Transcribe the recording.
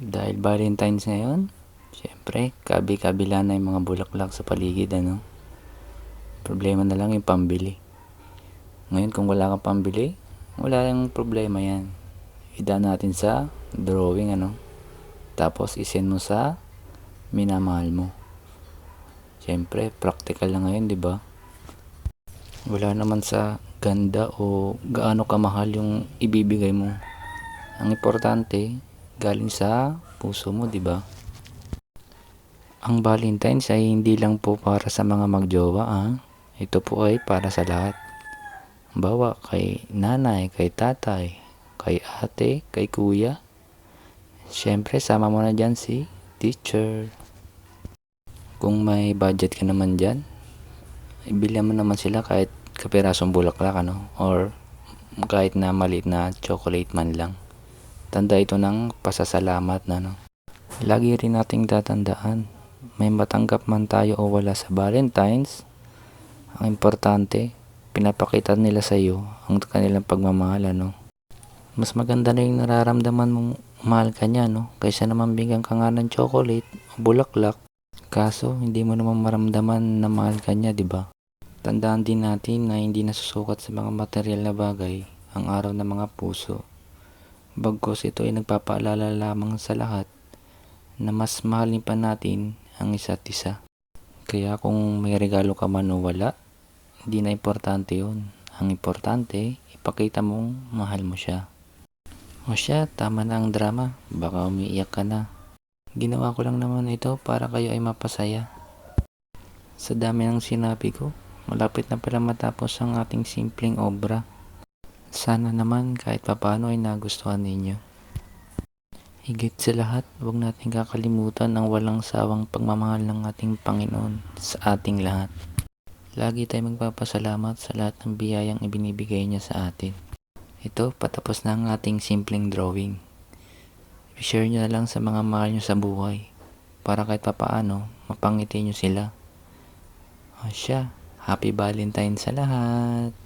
Dahil Valentine's ngayon, syempre, kabi-kabila na yung mga bulaklak sa paligid, ano. Problema na lang yung pambili. Ngayon, kung wala kang pambili, wala yung problema yan. Ida natin sa drawing, ano. Tapos, isend mo sa minamahal mo. Syempre, practical na ngayon, di ba? Wala naman sa ganda o gaano kamahal yung ibibigay mo. Ang importante, galing sa puso mo, di ba? Ang Valentine's ay hindi lang po para sa mga magjowa, ah. Ito po ay para sa lahat. Bawa kay nanay, kay tatay, kay ate, kay kuya. Siyempre, sama mo na dyan si teacher. Kung may budget ka naman dyan, ibili mo naman sila kahit kapirasong bulaklak, ano? Or kahit na maliit na chocolate man lang. Tanda ito ng pasasalamat na, no? Lagi rin nating tatandaan, may matanggap man tayo o wala sa Valentine's, ang importante, pinapakita nila sa iyo ang kanilang pagmamahal, ano. Mas maganda na yung nararamdaman mong mahal ka niya, no, kaysa naman bigyan ka nga ng chocolate o bulaklak, kaso hindi mo naman maramdaman na mahal ka niya, di ba? Tandaan din natin na hindi nasusukat sa mga material na bagay ang araw ng mga puso. Bagkus ito ay nagpapaalala lamang sa lahat na mas mahalin pa natin ang isa't isa. Kaya kung may regalo ka man o wala, hindi na importante yun. Ang importante, ipakita mong mahal mo siya. O siya, tama na ang drama. Baka umiiyak ka na. Ginawa ko lang naman ito para kayo ay mapasaya. Sa dami ng sinabi ko, malapit na pala matapos ang ating simpleng obra. Sana naman kahit papano ay nagustuhan ninyo. Higit sa lahat, huwag natin kakalimutan ang walang sawang pagmamahal ng ating Panginoon sa ating lahat. Lagi tayong magpapasalamat sa lahat ng biyayang ibinibigay niya sa atin. Ito, patapos na ang ating simpleng drawing. I-share nyo na lang sa mga mahal nyo sa buhay para kahit papaano, mapangiti nyo sila. O siya, Happy Valentine sa lahat!